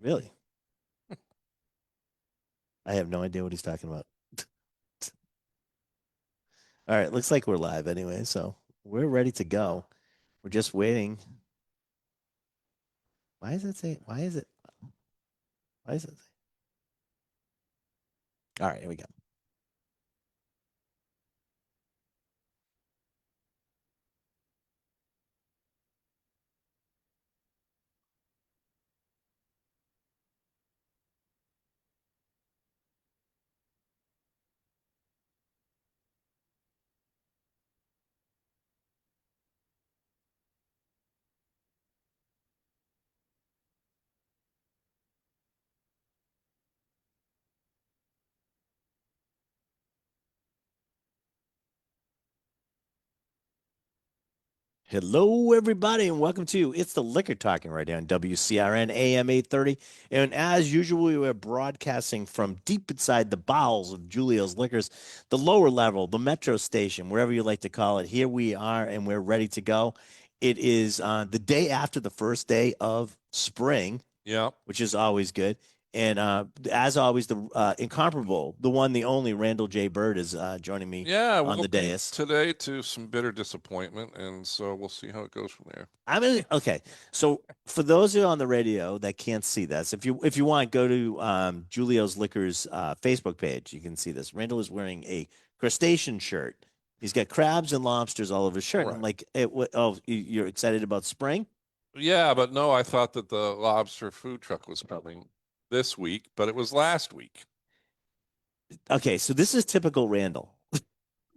Really? I have no idea what he's talking about. All right, looks like we're live anyway, so we're ready to go. We're just waiting. Why is it say? Why is it? Why is it? All right, here we go. Hello, everybody, and welcome to It's the Liquor Talking right here on WCRN AM 830. And as usual, we are broadcasting from deep inside the bowels of Julio's Liquors, the lower level, the metro station, wherever you like to call it. Here we are, and we're ready to go. It is the day after the first day of spring, Yeah. which is always good. And as always, the incomparable, the one, the only Randall J. Bird is joining me Yeah. on the Welcome dais. today to some bitter disappointment, and so we'll see how it goes from there. I mean, okay. So for those of you on the radio that can't see this, if you want, go to Julio's Liquors Facebook page. You can see this. Randall is wearing a crustacean shirt. He's got crabs and lobsters all over his shirt. And I'm like, oh, you're excited about spring? Yeah, but no, I thought that the lobster food truck was coming this week, but it was last week. Okay, so this is typical Randall.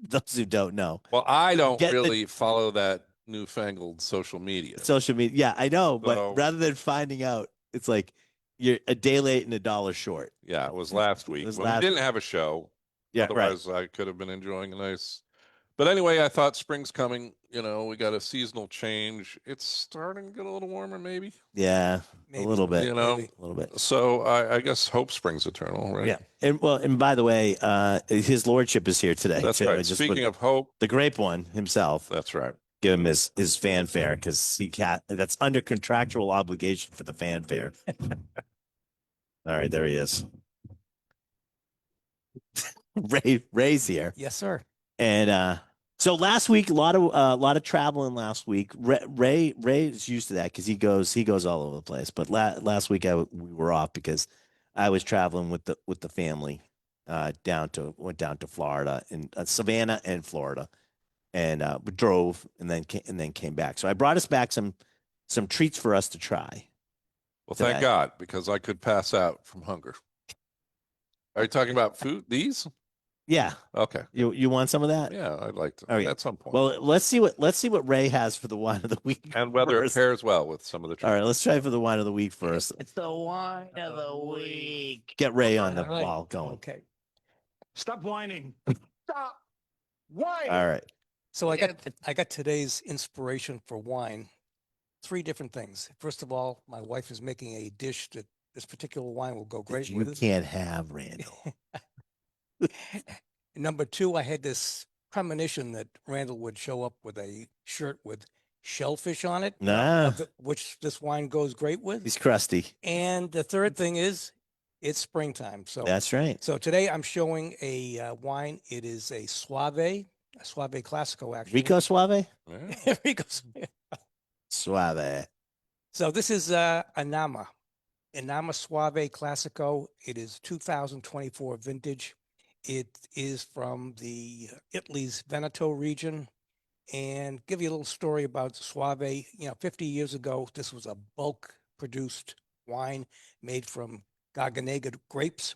Those who don't know, Well, I don't get the really follow that newfangled social media. social media. Yeah, I know, but So- rather than finding out, it's like you're a day late and $1 short. Yeah, it was last week. was Well, last- we didn't have a show. Yeah, right. Otherwise, I could have been enjoying a nice. But anyway, I thought spring's coming. You know, we got a seasonal change. It's starting to get a little warmer, maybe. Yeah, Maybe. a little bit. You know, A little bit. So I guess hope springs eternal, right? Yeah, and by the way, his lordship is here today. That's too. right. Speaking of hope, the grape one himself, that's right. give him his fanfare because that's under contractual obligation for the fanfare. All right, there he is. Ray's here, Yes, sir. and so last week a lot of traveling last week. Ray is used to that because he goes all over the place. But last week we were off because I was traveling with the family went down to Florida and Savannah and Florida, and we drove and then came back. So I brought us back some treats for us to try. Well, today. thank God, because I could pass out from hunger. Are you talking about food? These? Yeah. Okay. You want some of that? Yeah, I'd like to. Oh, yeah. At some point. Well, let's see what Ray has for the wine of the week. And whether first. it pairs well with some of the treats. All right, let's try for the wine of the week first. It's the wine of the week. Get Ray on the All right. ball going. Okay. Stop whining. Stop whining. All right. So I got today's inspiration for wine. 3 different things. First of all, my wife is making a dish that this particular wine will go great You with. can't have Randall. Number 2, I had this premonition that Randall would show up with a shirt with shellfish on it, Nah, which this wine goes great with. he's crusty. And the third thing is it's springtime. So That's right. So today I'm showing a wine. It is a Suave Classico, actually. Rico Suave? Yeah. Rico. Suave. So this is Anama Suave Classico. It is 2024 vintage. It is from the Italy's Veneto region. And give you a little story about Suave. 50 years ago, this was a bulk produced wine made from Garganega grapes.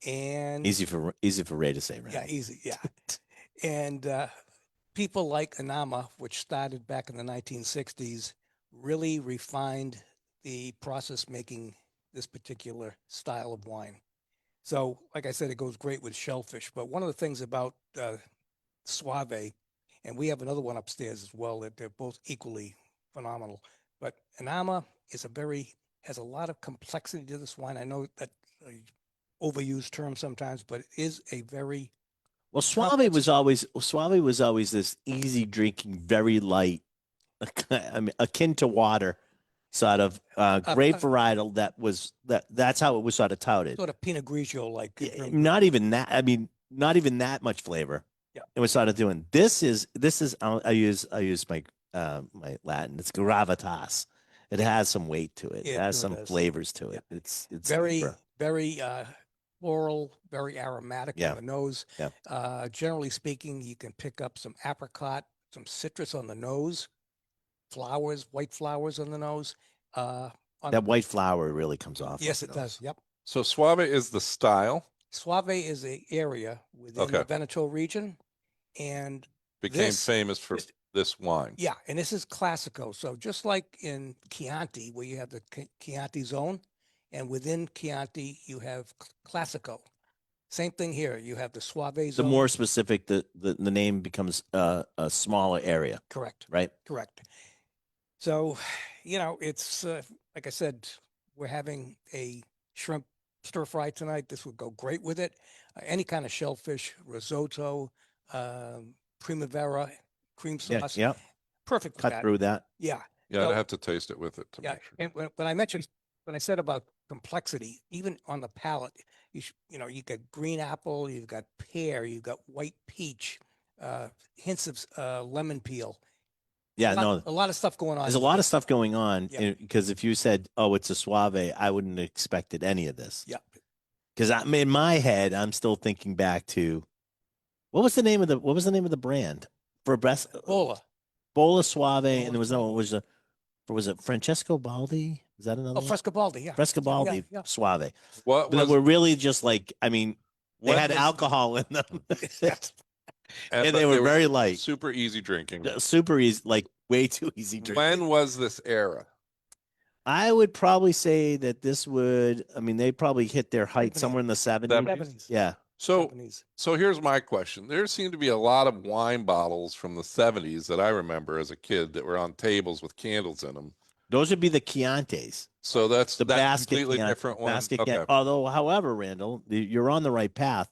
And Easy for Ray to say, right? yeah, easy. Yeah. And people like Anama, which started back in the 1960s, really refined the process making this particular style of wine. So, like I said, it goes great with shellfish. But one of the things about Suave, and we have another one upstairs as well, that they're both equally phenomenal. But Anama has a lot of complexity to this wine. I know that overused term sometimes, but it is a very Well, Suave was always this easy drinking, very light, I mean, akin to water sort of grape uh, varietal that's how it was sort of touted. Sort of Pinot Grigio like. Not even that. I mean, not even that much flavor. Yeah. It was sort of doing this is I use my my Latin. It's gravitas. It has some weight to it. It Yeah, has sure some does. flavors to Yeah. it. It's Very, deeper. very floral, very aromatic Yeah. on the nose. Yeah. Generally speaking, you can pick up some apricot, some citrus on the nose, flowers, white flowers on the nose. On That white flower really comes off. yes, on it the does. nose. Yep. So Suave is the style. Suave is a area within Okay. the Veneto region, and Became this- famous for this- this wine. yeah, and this is Classico. So just like in Chianti, where you have the Chianti zone, and within Chianti you have Classico. Same thing here. You have the Suave The zone. more specific the name becomes a smaller area, Correct. right? Correct. So, it's like I said, we're having a shrimp stir fry tonight. This would go great with it. Any kind of shellfish, risotto, primavera, cream Yeah. sauce. Yeah. Perfect with Cut that. through that. Yeah. Yeah, So- I'd have to taste it with it to Yeah. make sure. And when I said about complexity, even on the palate, you got green apple, you've got pear, you've got white peach, hints of lemon peel. Yeah. No. A lot of stuff going on. There's a with lot of this. stuff going on Yeah. because if you said, "Oh, it's a Suave," I wouldn't have expected any of this. Yeah. Because in my head, I'm still thinking back to what was the name of the brand for breast Bola. Suave, and Bola there was Suave. was it Francesco Baldi? Is that another Oh, one? Frescobaldi. Yeah. Frescobaldi yeah. Suave. What But was we're really just like, I mean, they when had was- alcohol in them, and but they were very light, super easy drinking. super easy, like way too easy to drink. When was this era? I would probably say that this would, I mean, they probably hit their height 70s. somewhere in the 70s. 70s. Yeah. So 70s. so here's my question. There seemed to be a lot of wine bottles from the 70s that I remember as a kid that were on tables with candles in them. Those would be the Chiantis. So that's The that basket completely Chianti, different one. basket Okay. Chianti. Although, however, Randall, you're on the right path.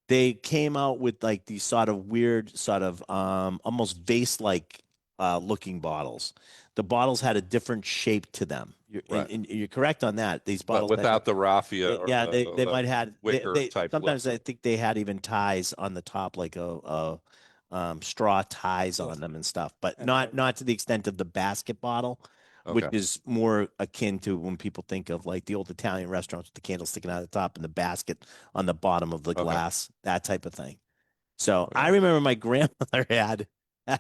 They came out with like these sort of weird, sort of almost vase-like looking bottles. The bottles had a different shape to them. Right. And you're correct on that. These But bottles had- without the raffia. or yeah, the- they the might had wicker type sometimes look. I think they had even ties on the top, like a straw ties Oh. on them and stuff, but Okay. not to the extent of the basket bottle, which Okay. is more akin to when people think of like the old Italian restaurants with the candle sticking out of the top and the basket on the bottom of the Okay. glass, that type of thing. So Okay. I remember my grandmother had a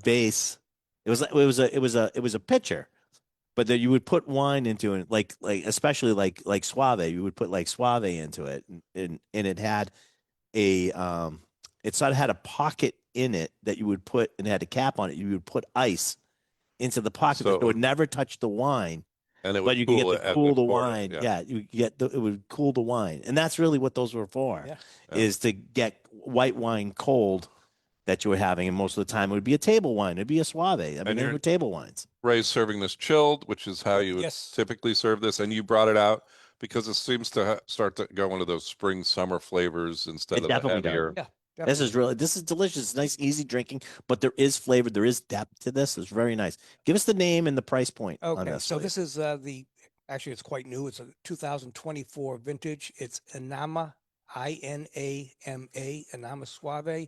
vase. It was a pitcher, but that you would put wine into it, like especially like Suave. You would put like Suave into it, and it had a it sort of had a pocket in it that you would put, and it had a cap on it. You would put ice into the pocket, So so it would never touch the wine, And it but would you could cool get it to at cool the pour it, wine. yeah. Yeah, you could get it would cool the wine, and that's really what those were for. Yeah. Yeah. Is to get white wine cold that you were having, and most of the time it would be a table wine. It'd be a Suave. I mean, they you're- were table wines. Ray's serving this chilled, which is how you would Yes. typically serve this, and you brought it out because it seems to start to go into those spring summer flavors instead It of the definitely does. heavier. Yeah. This is delicious. It's nice, easy drinking, but there is flavor. There is depth to this. It's very nice. Give us the name and the price point on Okay, this. so please. this is actually it's quite new. It's a 2024 vintage. It's Inama, INAMA, Inama Suave.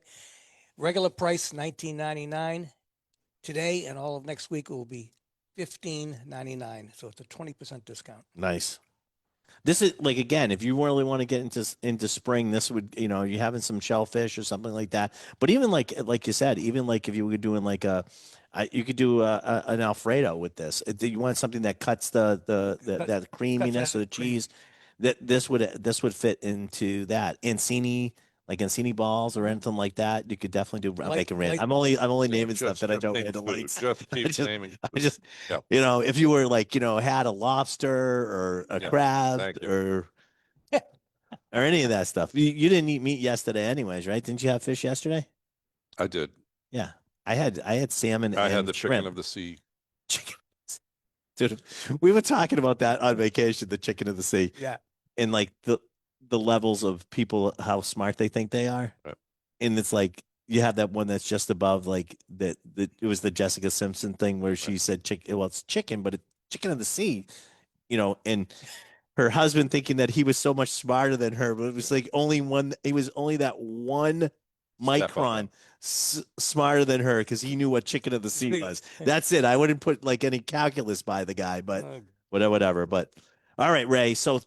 Regular price $19.99. Today and all of next week it will be $15.99. So it's a 20% discount. Nice. This is like, again, if you really want to get into spring, this would, you're having some shellfish or something like that. But even like you said, even like if you were doing like you could do an Alfredo with this. If you want something that cuts that creaminess of the cream. cheese, this would fit into that. Ancini balls or anything like that. You could definitely do. I'm Light- making random. light- I'm only naming stuff Just that I don't name handle. food. Like, Just keep just- naming. I just, Yep. if you were like, had a lobster or a Yeah, crab thank you. or any of that stuff. You didn't eat meat yesterday, anyways, right? Didn't you have fish yesterday? I did. Yeah, I had salmon. I had and the chicken shrimp. of the sea. Chicken. Dude, we were talking about that on vacation, the chicken of the sea, Yeah. and like the levels of people, how smart they think they are. Right. And it's like, you have that one that's just above like that. It was the Jessica Simpson thing where she said chicken. Well, it's chicken, but it's chicken of the sea, and her husband thinking that he was so much smarter than her, but it was like only one. He was only that one Step micron smarter than her because he knew what chicken of the sea See, was. That's it. I wouldn't put like any calculus by the guy, but Uh, whatever. But all right, Ray. So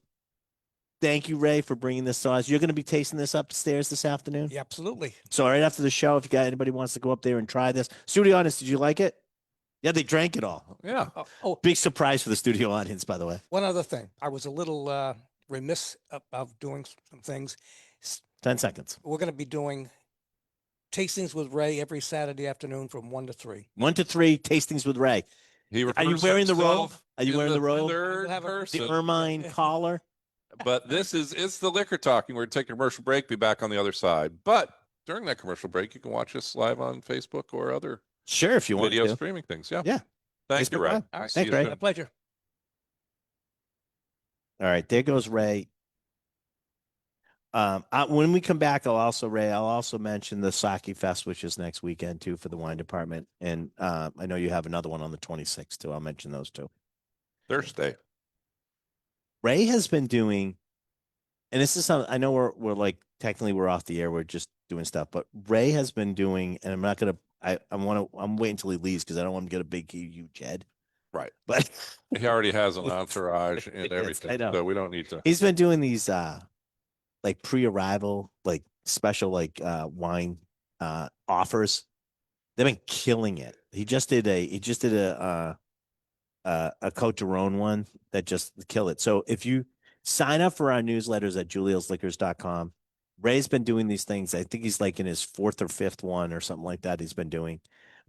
thank you, Ray, for bringing this to us. You're going to be tasting this upstairs this afternoon. yeah, absolutely. So right after the show, if you got anybody wants to go up there and try this, studio audience, did you like it? Yeah, they drank it all. Yeah. Oh, Big surprise for the studio audience, by the way. one other thing. I was a little remiss of doing some things. 10 seconds. We're going to be doing tastings with Ray every Saturday afternoon from 1 to 3. 1 to 3 tastings with Ray. He Are you refers to wearing the robe? himself Are you in wearing the robe? Third We'll have a- the person. The ermine collar. But it's the liquor talking. We're taking a commercial break. Be back on the other side. But during that commercial break, you can watch us live on Facebook or other Sure, if you want video to. streaming things. Yeah. Yeah. Thank Facebook you, Ray. Live. All right. See Thanks, you Ray. soon. My pleasure. All right, there goes Ray. When we come back, I'll also mention the Sake Fest, which is next weekend too for the wine department, and I know you have another one on the 26th too. I'll mention those two. Thursday. Ray has been doing, and this is something I know we're like technically we're off the air, we're just doing stuff, but Ray has been doing, and I'm not gonna, I'm waiting until he leaves because I don't want him to get a big huge head. Right. But He already has an entourage and Yes, everything. I know. So we don't need to. he's been doing these like pre-arrival, like special like wine offers. They've been killing it. He just did a Cote d'Aron one that just killed it. So if you sign up for our newsletters at juliosliquors.com, Ray's been doing these things. I think he's like in his 4th or 5th one or something like that he's been doing.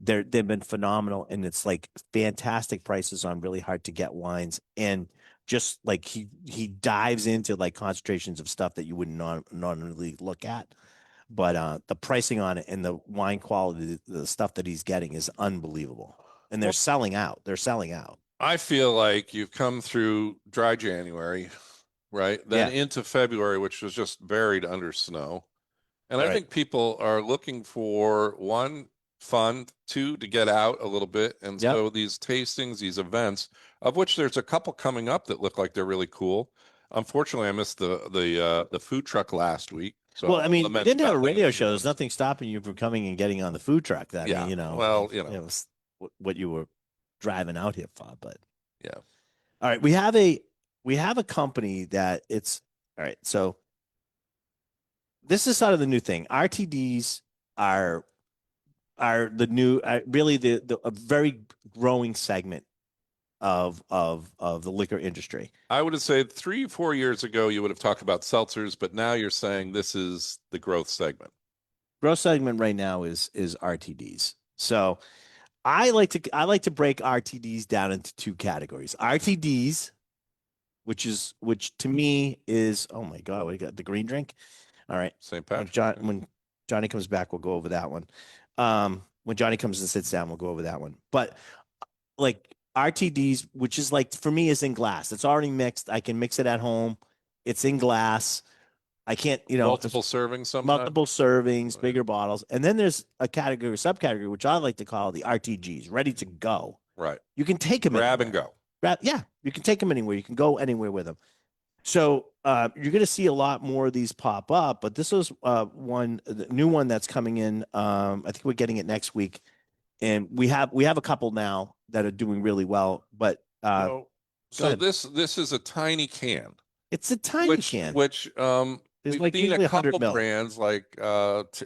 They've been phenomenal, and it's like fantastic prices on really hard to get wines, and just like he dives into like concentrations of stuff that you would not normally look at. But the pricing on it and the wine quality, the stuff that he's getting is unbelievable. And they're Well- selling out. They're selling out. I feel like you've come through dry January, right? Then into February, which was just buried under snow. And I Right. think people are looking for one, fun, two, to get out a little bit. And Yep. so these tastings, these events, of which there's a couple coming up that look like they're really cool. Unfortunately, I missed the food truck last week. So Well, I mean, you lament didn't have a about that. radio show. There's nothing stopping you from coming and getting on the food truck. That Yeah, well, you know. it was what you were driving out here for. But Yeah. all right, we have a company that it's all right. So this is sort of the new thing. RTDs are the new, really a very growing segment of the liquor industry. I would have said 3-4 years ago, you would have talked about seltzers, but now you're saying this is the growth segment. Growth segment right now is RTDs. So I like to break RTDs down into two categories. RTDs, which to me is, oh my God, what do you got? The green drink? All right. St. When Patrick's. when Johnny comes back, we'll go over that one. When Johnny comes and sits down, we'll go over that one. But like RTDs, which is like for me is in glass. It's already mixed. I can mix it at home. It's in glass. I can't, Multiple servings sometimes. multiple servings, Right. bigger bottles. And then there's a category, subcategory, which I like to call the RTGs, ready to go. Right. You can take them Grab and go. Yeah, you can take them anywhere. You can go anywhere with them. So you're going to see a lot more of these pop up. But this was the new one that's coming in. I think we're getting it next week, and we have a couple now that are doing really well. But So ahead. this is a tiny can, it's a tiny can. which There's we've like seen usually a 100 couple mil. brands like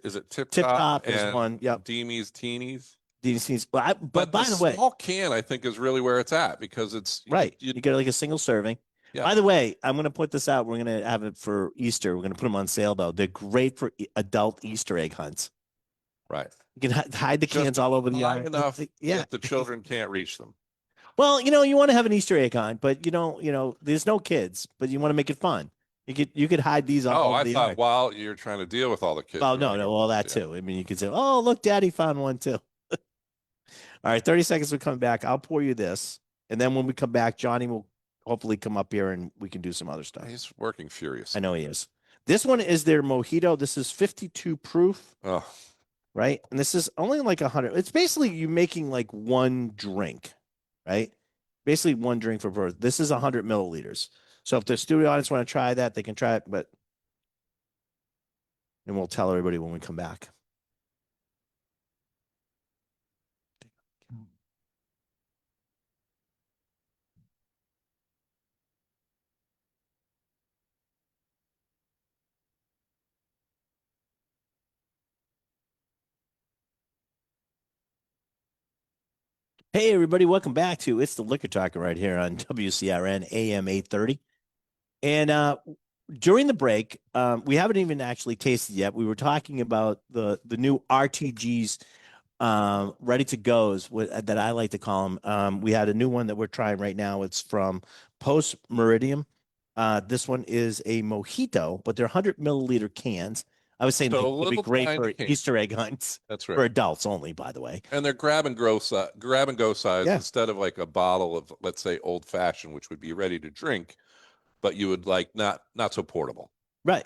is it Tip Tip Top is and one. Yep. Deemies Teenies. DC's. But But by the way, small can I think is really where it's at because it's right, you- you get like a single serving. Yeah. By the way, I'm going to put this out. We're going to have it for Easter. We're going to put them on sale though. They're great for adult Easter egg hunts. right. You can hide the Just cans all over the high yard. enough Yeah. that the children can't reach them. Well, you want to have an Easter egg hunt, but there's no kids, but you want to make it fun. You could hide these all Oh, over I the thought yard. while you're trying to deal with all the kids. Well, running no, around, all that yeah. too. I mean, you could say, "Oh, look, Daddy found one too." All right, 30 seconds. We come back. I'll pour you this, and then when we come back, Johnny will hopefully come up here and we can do some other stuff. He's working furious. I know he is. This one is their mojito. This is 52 proof. Oh, right? And this is only like 100. It's basically you making like one drink, right? Basically one drink for birth. This is 100 milliliters. So if the studio audience want to try that, they can try it, but and we'll tell everybody when we come back. Hey, everybody, welcome back to It's the Liquor Talker right here on WCRN AM 830. And during the break, we haven't even actually tasted yet. We were talking about the new RTGs, ready to goes that I like to call them. We had a new one that we're trying right now. It's from Post Meridian. This one is a mojito, but they're 100 milliliter cans. I was saying So they'd be little great tiny for can. Easter egg hunts That's for right. adults only, by the way. And they're grab and go size Yeah. instead of like a bottle of, let's say, old fashioned, which would be ready to drink, but you would like not so portable. Right.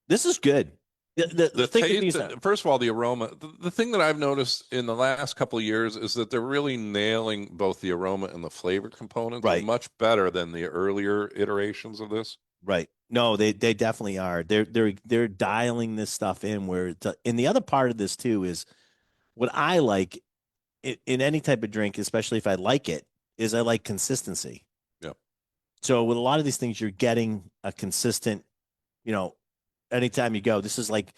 This is good. The thing with these taste, first of all, the aroma. The thing that I've noticed in the last couple of years is that they're really nailing both the aroma and the flavor components Right. much better than the earlier iterations of this. Right. No, they definitely are. They're dialing this stuff in where and the other part of this too is what I like in any type of drink, especially if I like it, is I like consistency. Yep. So with a lot of these things, you're getting a consistent, anytime you go. This is like,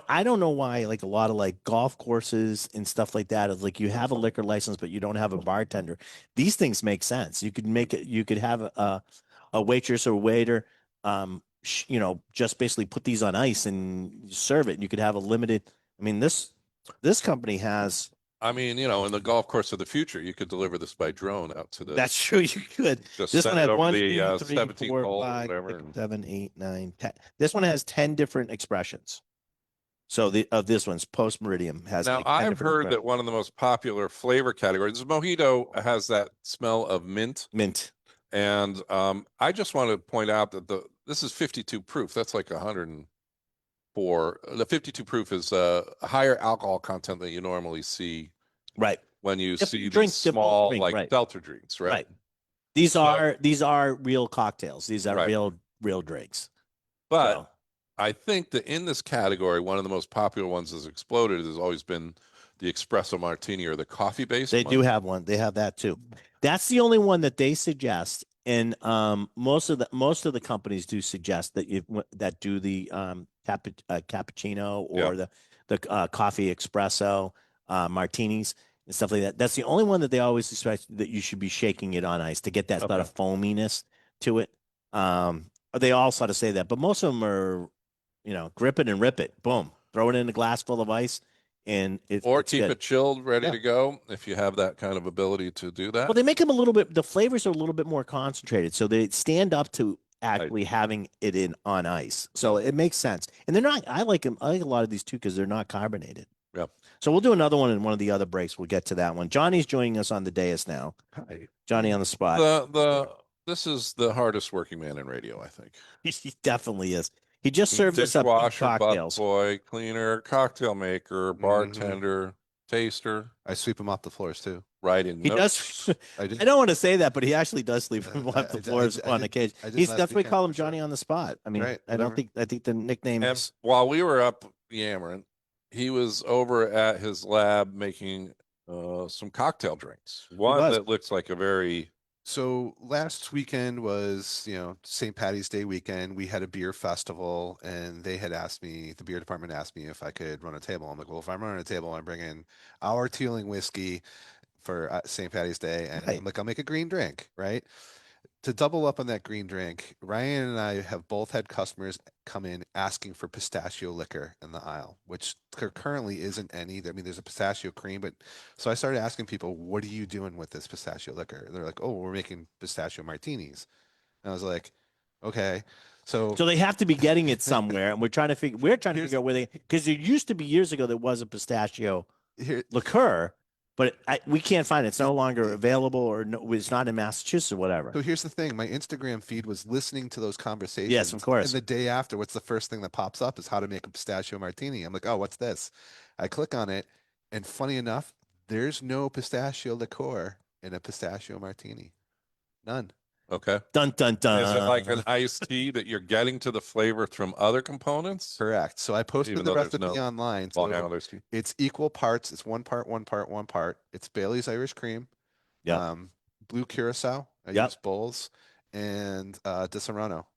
I don't know why like a lot of like golf courses and stuff like that is like you have a liquor license, but you don't have a bartender. These things make sense. You could make it, you could have a waitress or waiter, just basically put these on ice and serve it. And you could have a limited, I mean, this company has, I mean, in the golf course of the future, you could deliver this by drone out to the. that's true. You could. Just This send one it has over 1, the 2, 3, 17th 4, hole or 5, whatever. 6, and- 7, 8, 9, 10. This one has 10 different expressions. So this one's Post Meridian has. Now, like 10 I've different heard that expressions. one of the most popular flavor categories, mojito has that smell of mint. Mint. And I just want to point out that this is 52 proof. That's like 104. The 52 proof is a higher alcohol content than you normally see Right. when you Different see drink, these different small drink, like right. seltzer drinks, right? Right. These So- are real cocktails. These are Right. real drinks. But So, I think that in this category, one of the most popular ones that's exploded has always been the espresso martini or the coffee based. they do have one. They have that too. That's the only one that they suggest. And most of the companies do suggest that do the cappuccino or the coffee espresso martinis and stuff like that. That's the only one that they always expect that you should be shaking it on ice to get that sort of foaminess to it. They all sort of say that, but most of them are, grip it and rip it, boom, throw it in a glass full of ice, and it's keep good. it chilled, ready Yeah. to go if you have that kind of ability to do that. Well, they make them a little bit. The flavors are a little bit more concentrated, so they stand up to actually having it on ice. So it makes sense, and they're not. I like them. I like a lot of these too because they're not carbonated. Yeah. So we'll do another one in one of the other breaks. We'll get to that one. Johnny's joining us on the dais now. Hi. Johnny on the spot. This is the hardest working man in radio, I think. He definitely is. He just served us up Dishwasher, cocktails. busboy, cleaner, cocktail maker, bartender, taster, I sweep them off the floors too. writing He notes. does. I did. I don't want to say that, but he actually does sleep on I the did- floors I on did- occasion. I did He's last that's why we weekend, call him for sure. Johnny on the spot. I mean, Right, I don't whatever. think the nickname And is while we were up yammering, he was over at his lab making some cocktail drinks. One was. that looks like a very So last weekend was, St. Patty's Day weekend. We had a beer festival and they had asked me, the beer department asked me if I could run a table. I'm like, well, if I'm running a table, I'm bringing our Teeling whiskey for St. Patty's Day. And Right. I'm like, I'll make a green drink, right? To double up on that green drink, Ryan and I have both had customers come in asking for pistachio liquor in the aisle, which currently isn't any. I mean, there's a pistachio cream, but so I started asking people, what are you doing with this pistachio liquor? And they're like, oh, we're making pistachio martinis. And I was like, okay. So so they have to be getting it somewhere, and we're trying to figure out where they because there used to be years ago there was a pistachio here, liqueur, but we can't find it. It's no longer available, or no, it's not in Massachusetts or whatever. So here's the thing, my Instagram feed was listening to those conversations. Yes, of course. And the day after, what's the first thing that pops up is how to make a pistachio martini. I'm like, oh, what's this? I click on it, and funny enough, there's no pistachio liqueur in a pistachio martini. None. Okay. Dun dun dun. Is it like an iced tea that you're getting to the flavor from other components? Correct. So I posted Even the though there's recipe no online. Long So Island iced tea. it's equal parts. It's one part, one part, one part. It's Bailey's Irish cream. Yep. Blue curacao. I Yep. use bowls and Di Serrano.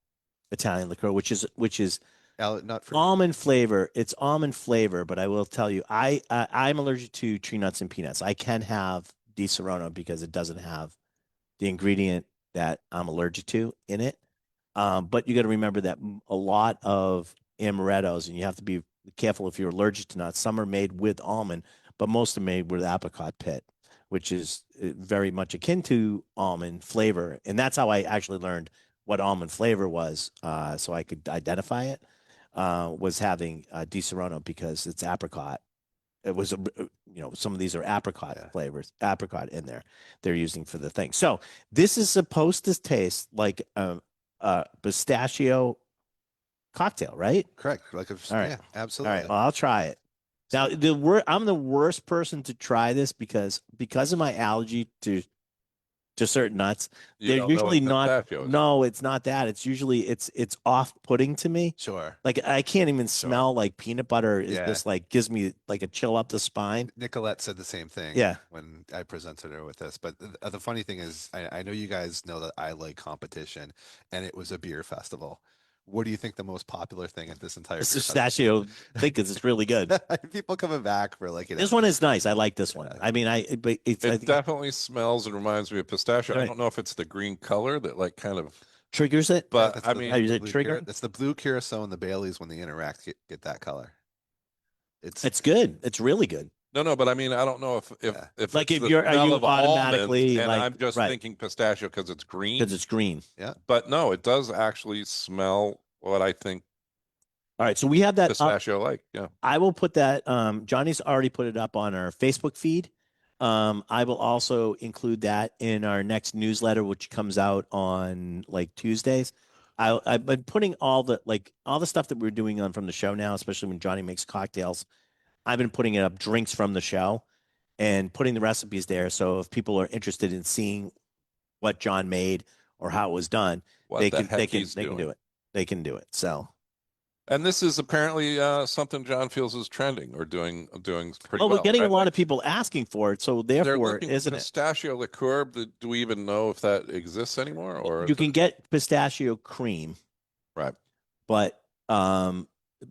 Italian liqueur, which is Nut for almond flavor. It's almond flavor, but I will tell you, I'm allergic to tree nuts and peanuts. I can have Di Serrano because it doesn't have the ingredient that I'm allergic to in it. But you got to remember that a lot of amarettos, and you have to be careful if you're allergic to nuts. Some are made with almond, but most are made with apricot pit, which is very much akin to almond flavor. And that's how I actually learned what almond flavor was, so I could identify it. Was having Di Serrano because it's apricot. It was, some of these are apricot flavors, apricot in there they're using for the thing. So this is supposed to taste like a pistachio cocktail, right? correct. Like All right. yeah, All absolutely. right, well, I'll try it. Now, I'm the worst person to try this because of my allergy to certain nuts. You They're don't know what usually not. pistachio is. No, it's not that. It's usually it's off-putting to me. Sure. Like I can't even smell like peanut butter. Is Yeah. just like gives me like a chill up the spine. Nicolette said the same thing. Yeah. When I presented her with this, but the funny thing is, I know you guys know that I like competition, and it was a beer festival. What do you think the most popular thing at this entire This beer festival? pistachio thing because it's really good. People coming back for like This one is nice. I like this one. Yeah. I mean, but it's I It think definitely smells and reminds me of pistachio. I Right. don't know if it's the green color that like kind of, triggers it. but that's I the- mean, Is the it blue trigger? It's the blue curacao and the Baileys when they interact get that color. It's good. It's really good. no, but I mean, I don't know if Yeah. if Like it's if the you're- are smell you of almonds, automatically, and like- I'm just right. thinking pistachio because it's green, Because it's green. but no, it does actually smell what I think All right. So we have that up. pistachio like. Yeah. I will put that. Johnny's already put it up on our Facebook feed. I will also include that in our next newsletter, which comes out on like Tuesdays. I've been putting all the stuff that we're doing on from the show now, especially when Johnny makes cocktails. I've been putting it up drinks from the show and putting the recipes there. So if people are interested in seeing what John made or how it was done, What they the can heck he's do doing. it. They can do it. So And this is apparently something John feels is trending or doing pretty well. we're getting right? a lot of people asking for it. So They're therefore, looking isn't for it? pistachio liqueur. Do we even know if that exists anymore? Or You is can it- get pistachio cream, right. but the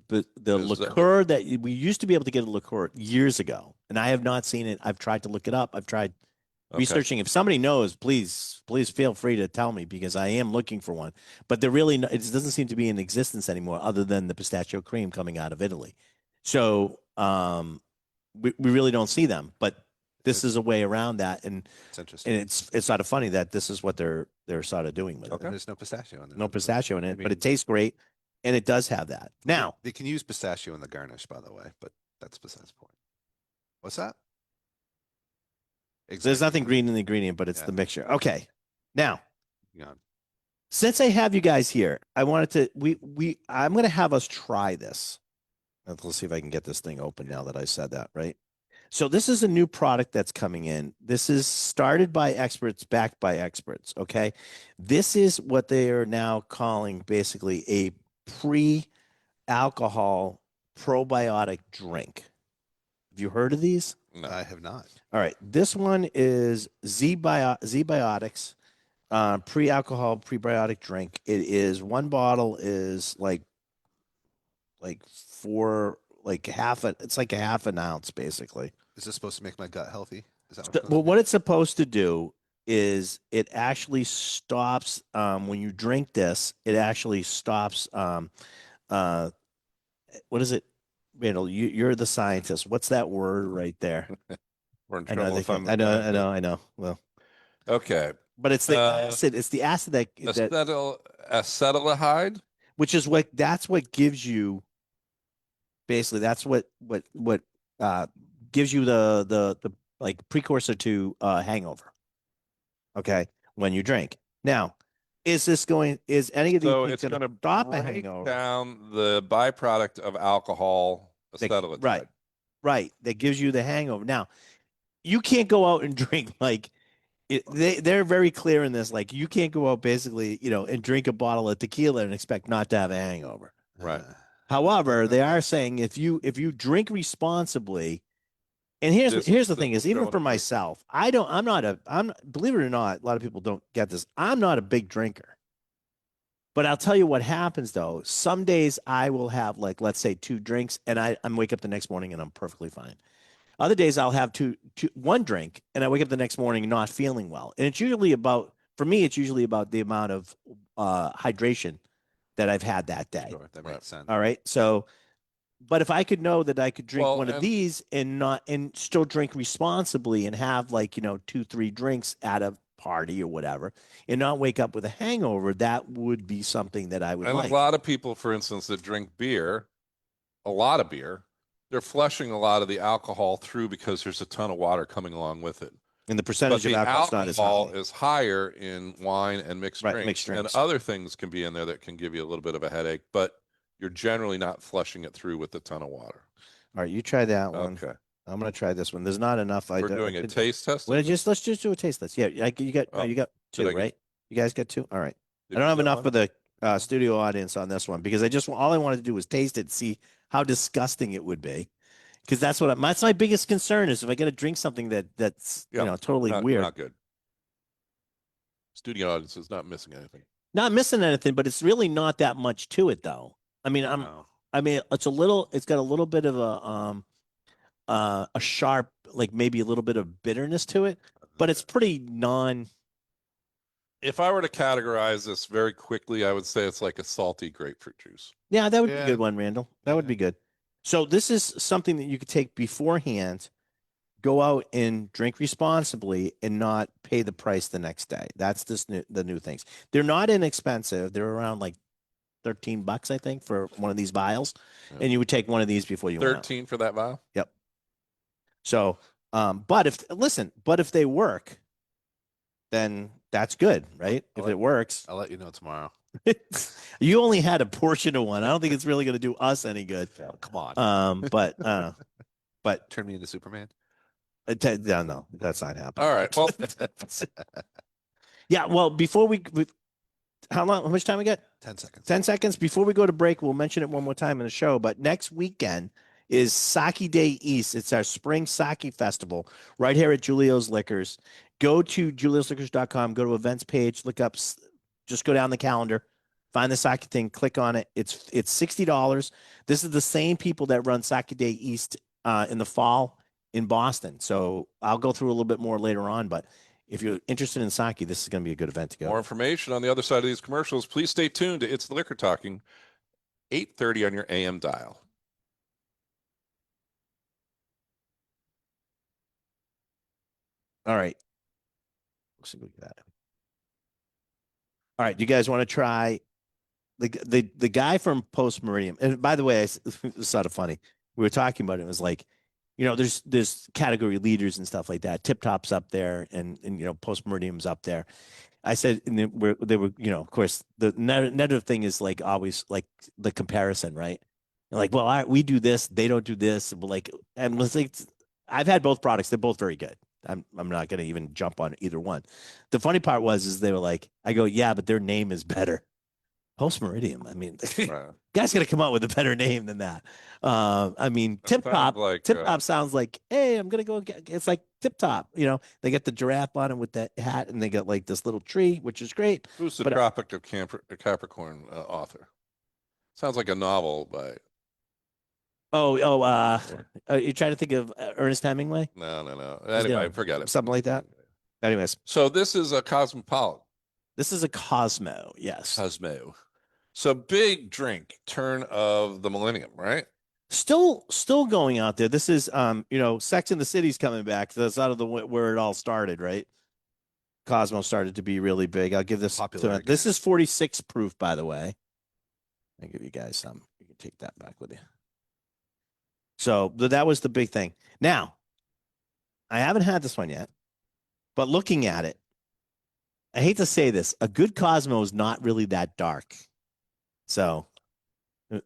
Is that- liqueur that we used to be able to get a liqueur years ago, and I have not seen it. I've tried to look it up. I've tried Okay. researching. If somebody knows, please feel free to tell me because I am looking for one. But they're really it doesn't seem to be in existence anymore, other than the pistachio cream coming out of Italy. So we really don't see them. But this is a way around that, and It's interesting. it's sort of funny that this is what they're sort of doing with it. Okay. And there's no pistachio in there. No pistachio in it, I but mean, it tastes great, and it does have that. Now, they can use pistachio in the garnish, by the way, but that's besides the point. What's that? there's Exactly. nothing green in the ingredient, but it's Yeah. the mixture. Okay. Now, Hang on. since I have you guys here, I wanted to I'm going to have us try this. Let's see if I can get this thing open now that I said that, right? So this is a new product that's coming in. This is started by experts, backed by experts, okay? This is what they are now calling basically a pre-alcohol probiotic drink. Have you heard of these? No. I have not. All right. This one is Z-Biotics, pre-alcohol prebiotic drink. It is one bottle is like it's like a half an ounce basically. Is this supposed to make my gut healthy? Is that So- what? well, what it's supposed to do is it actually stops when you drink this, it actually stops what is it? Randall, you're the scientist. What's that word right there? We're in I know, trouble if I'm I know. Well, Okay. but it's the Uh, acid. It's the acid that Acetaldehyde. which is that's what gives you. Basically, that's what gives you the like precursor to hangover. Okay, when you drink. Now, is any of these So things it's going going to to stop a break hangover? down the byproduct of alcohol, acetylate. Right, right. That gives you the hangover. Now, you can't go out and drink like they're very clear in this. Like you can't go out basically, and drink a bottle of tequila and expect not to have a hangover. Right. However, they are saying if you drink responsibly, and here's This here's the will thing is show even an for improvement. myself, I'm believe it or not, a lot of people don't get this. I'm not a big drinker. But I'll tell you what happens though. Some days I will have like let's say 2 drinks and I'm wake up the next morning and I'm perfectly fine. Other days I'll have one drink and I wake up the next morning not feeling well. And it's usually about for me it's usually about the amount of hydration that I've had that day. Sure, that Right. makes sense. All right. So but if I could know that I could drink Well, one of and- these and still drink responsibly and have like, 2-3 drinks at a party or whatever and not wake up with a hangover, that would be something that I would And like. a lot of people, for instance, that drink beer, a lot of beer, they're flushing a lot of the alcohol through because there's a ton of water coming along with it. And the But percentage of the alcohol is not as alcohol high. is higher in wine and mixed Right, drinks. mixed And drinks. other things can be in there that can give you a little bit of a headache, but you're generally not flushing it through with a ton of water. All right, you try that one. Okay. I'm gonna try this one. There's not enough. We're doing a it- taste test. Well, of this? let's just do a taste test. Yeah, you got Oh, you got did 2, I get- right? You guys got 2. All right. Did I don't you have get enough one? for the studio audience on this one because all I wanted to do was taste it, see how disgusting it would be. Because that's that's my biggest concern is if I got to drink something that's Yeah, totally not, weird. Not good. Studio audience is not missing anything. Not missing anything, but it's really not that much to it though. I mean, No. it's got a little bit of a sharp, like maybe a little bit of bitterness to it, but it's pretty If I were to categorize this very quickly, I would say it's like a salty grapefruit juice. Yeah, that would be a Yeah. good one, Randall. That would Yeah. be good. So this is something that you could take beforehand, go out and drink responsibly and not pay the price the next day. That's the new things. They're not inexpensive. They're around like $13, I think, for one of these vials. Yeah. And you would take one of these before you went out. 13 for that vial? So, but if they work, then that's good, right? If I'll it works, I'll let you know tomorrow. you only had a portion of one. I don't think it's really going to do us any good. Oh, come on. But Turn me into Superman. no, that's not happening. All right. Well, Yeah. Well, before we how much time we got? 10 seconds. 10 seconds before we go to break. We'll mention it one more time in the show. But next weekend is Sake Day East. It's our spring sake festival right here at Julio's Liquors. Go to juliosliquors.com, go to events page, look up, just go down the calendar, find the sake thing, click on it. It's $60. This is the same people that run Sake Day East in the fall in Boston. So I'll go through a little bit more later on, but if you're interested in sake, this is going to be a good event to go. more information on the other side of these commercials. Please stay tuned to It's the Liquor Talking, 8:30 on your AM dial. All right. Let's see what we got. All right. Do you guys want to try the guy from Post Meridian? And by the way, it's sort of funny. We were talking about it. It was like, there's category leaders and stuff like that. Tip Top's up there, and Post Meridian's up there. I said, and they were, of course, the negative thing is like always like the comparison, right? And like, well, we do this, they don't do this, but like, and it's like, I've had both products; they're both very good. I'm not going to even jump on either one. The funny part is they were like, I go, yeah, but their name is better. Post Meridian. I mean, Right. guys got to come out with a better name than that. I mean, Tip Sounds Top. like, Tip Top sounds like, hey, I'm gonna go get. It's like Tip Top. They get the giraffe on it with that hat, and they got like this little tree, which is great. Who's the But, Tropic of Capricorn author? Sounds like a novel by. You trying to think of Ernest Hemingway, No. Anyway, doing forget it. something like that. Anyways, So this is a Cosmopolitan. this is a Cosmo. Yes, Cosmo. So big drink, turn of the millennium, right? still going out there. This is Sex in the City's coming back. That's out of where it all started, right? Cosmo started to be really big. I'll give this Popular this again. is 46 proof, by the way. I'll give you guys some. You can take that back with you. So that was the big thing. Now, I haven't had this one yet, but looking at it, I hate to say this, a good Cosmo is not really that dark. So, all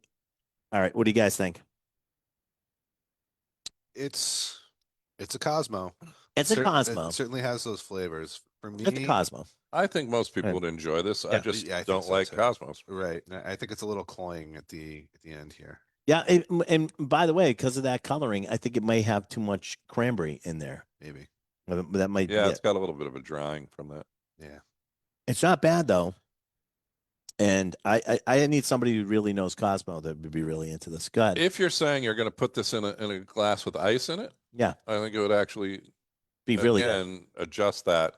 right, what do you guys think? It's a Cosmo. It's a It Cosmo. certainly has those flavors. For me, It's a Cosmo. I think most people Right. would enjoy this. I Yeah. just Yeah, I think don't so like too. Cosmos. right. And I think it's a little cloying at the end here. Yeah, and by the way, because of that coloring, I think it may have too much cranberry in there. Maybe. That might Yeah, be it's it. got a little bit of a drying from that. Yeah. It's not bad though. And I need somebody who really knows Cosmo that would be really into this. Go ahead. If you're saying you're going to put this in a glass with ice in it, Yeah, I think it would actually be really good. again adjust that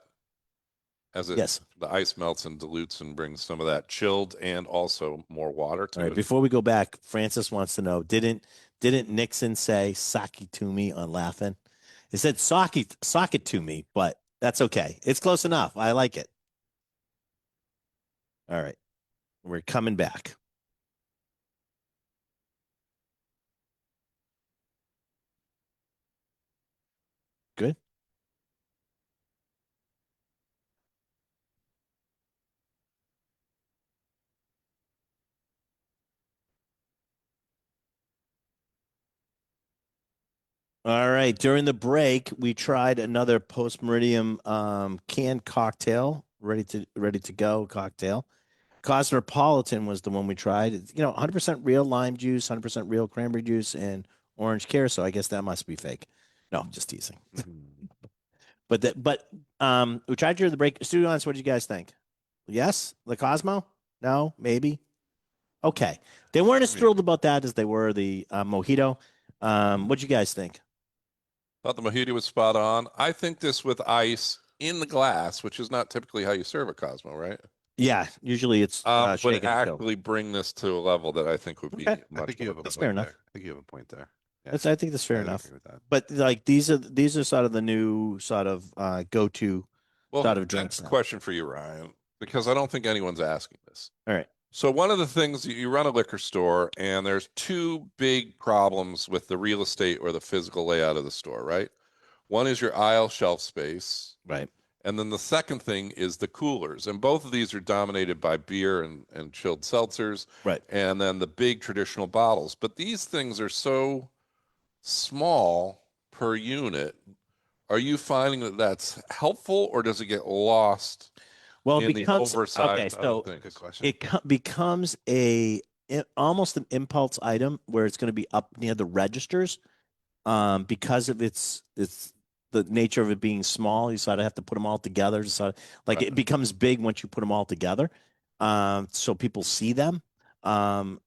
as Yes. the ice melts and dilutes and brings some of that chilled and also more water to All right. it. Before we go back, Francis wants to know: Didn't Nixon say "Saki to me" on Laughing? He said "sock it to me," but that's okay. It's close enough. I like it. All right, we're coming back. Good. All right. During the break, we tried another Post Meridian canned cocktail, ready to go cocktail. Cosmopolitan was the one we tried. It's, 100% real lime juice, 100% real cranberry juice, and orange curacao. I guess that must be fake. No, I'm just teasing. But we tried during the break. Studio audience, what did you guys think? Yes, the Cosmo? No, maybe. Okay, they weren't as thrilled about that as they were the mojito. What'd you guys think? Thought the mojito was spot on. I think this with ice in the glass, which is not typically how you serve a Cosmo, right? Yeah, usually it's Would shaken and filled. actually bring this to a level that I think would be Okay. I much think you have a That's point fair enough. there. I think you have a point there. Yeah. I think that's fair I would enough. agree with that. But like these are sort of the new sort of go-to Well, sort of that's drinks a now. question for you, Ryan, because I don't think anyone's asking this. All right. So one of the things you run a liquor store, and there's two big problems with the real estate or the physical layout of the store, right? One is your aisle shelf space, Right. and then the second thing is the coolers. And both of these are dominated by beer and chilled seltzers, Right. and then the big traditional bottles. But these things are so small per unit. Are you finding that that's helpful, or does it get lost Well, in it the becomes oversized okay. So things? Good question. it becomes almost an impulse item where it's going to be up near the registers, because of its the nature of it being small. You sort of have to put them all together. Like Right. it becomes big once you put them all together, so people see them. And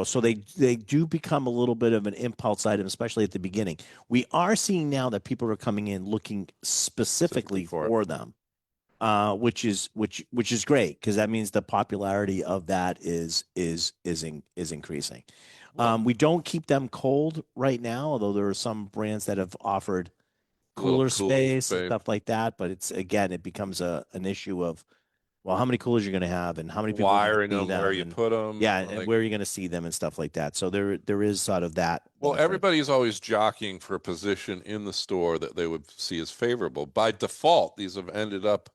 so they do become a little bit of an impulse item, especially at the beginning. We are seeing now that people are coming in looking specifically for it. for them, which is great, because that means the popularity of that is increasing. We don't keep them cold right now, although there are some brands that have offered A little cooler cooler space and space. stuff like that. But it becomes an issue of, well, how many coolers you're going to have, and how many people are gonna Wiring see them, where you and- put them. yeah, and where are you going to see them and stuff like that. So there is sort of that. Well, benefit. everybody's always jockeying for a position in the store that they would see as favorable. By default, these have ended up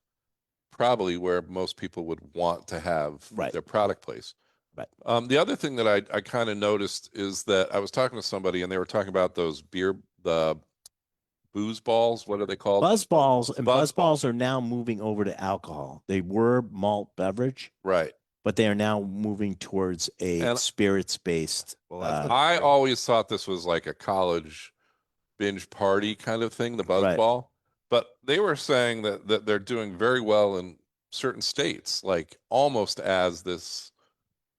probably where most people would want to have Right. their product placed. Right. The other thing that I kind of noticed is that I was talking to somebody and they were talking about the booze balls. What are they called? Buzz balls and Buzz buzz balls are now moving over to alcohol. They were malt beverage, Right. but they are now moving towards a And- spirits based. Well, that's I always thought this was like a college binge party kind of thing, the buzz Right. ball. But they were saying that they're doing very well in certain states, like almost as this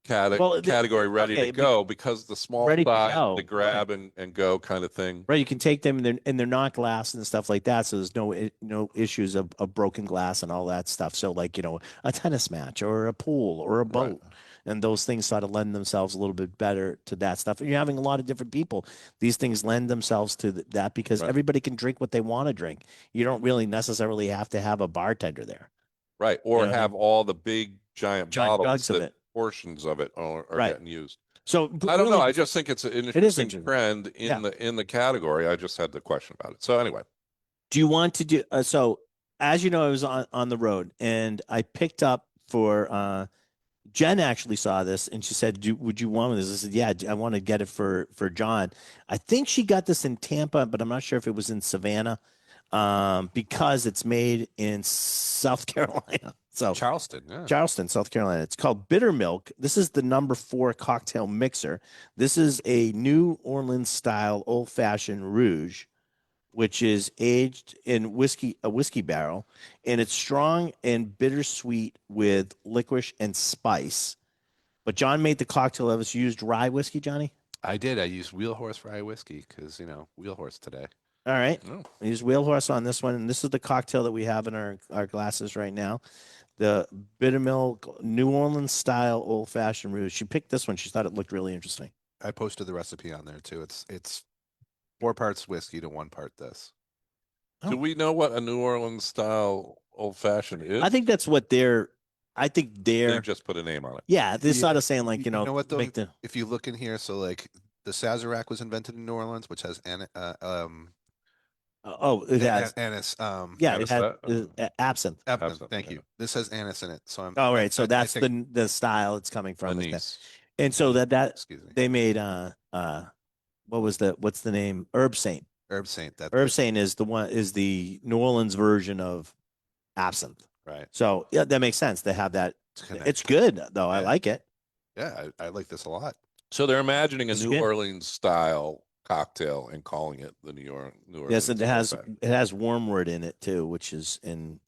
Well, category ready okay, to go, because the small ready to size, go, the grab and go kind of thing. Right, you can take them and they're not glass and stuff like that, so there's no issues of broken glass and all that stuff. So like a tennis match or a pool or a boat, and those things sort of lend themselves a little bit better to that stuff. And you're having a lot of different people. These things lend themselves to that because Right. everybody can drink what they want to drink. You don't really necessarily have to have a bartender there. Right. Or You know what I have all the big giant bottles jugs of that it. portions of it are Right. getting used. So I don't know. really, I just think it's an is interesting interesting. trend Yeah. in the category. I just had the question about it. So anyway, Do you want to do so? As you know, I was on the road and I picked up for Jen actually saw this and she said, would you want this? I said, yeah, I want to get it for John. I think she got this in Tampa, but I'm not sure if it was in Savannah because it's made in South Carolina. So Charleston, yeah. Charleston, South Carolina. It's called Bitter Milk. This is the #4 cocktail mixer. This is a New Orleans style old fashioned rouge, which is aged in a whiskey barrel, and it's strong and bittersweet with licorice and spice. But John made the cocktail of us used rye whiskey, Johnny. I did. I used Wheel Horse Rye Whiskey because, Wheel Horse today. All right. Oh. We use Whale Horse on this one, and this is the cocktail that we have in our glasses right now. The Bitter Milk New Orleans style old fashioned rouge. She picked this one. She thought it looked really interesting. I posted the recipe on there too. It's 4 parts whiskey to 1 part this. Oh. Do we know what a New Orleans style old fashioned is? I think that's what I think they they're. just put a name on it. Yeah, they're Yeah. sort of saying like You know what, though? make the If you look in here, so like the Sazerac was invented in New Orleans, which has it has anise. yeah, it Anise, has that- absinthe. Absinthe, Thank yeah. you. This has anise in it, so I'm. Oh, right. So I that's think- the style it's coming from. is that- Anise. And so that Excuse me. they made what's the name? Herb Saint. Herb Saint. That Herb Saint is the New Orleans version of absinthe. right. So yeah, that makes sense. They have that. Connected. It's good though. I Yeah. like it. Yeah, I like this a lot. So they're imagining a It's New good. Orleans style cocktail and calling it the New Orleans. Yes, it old has fashioned. wormwood in it too, which is in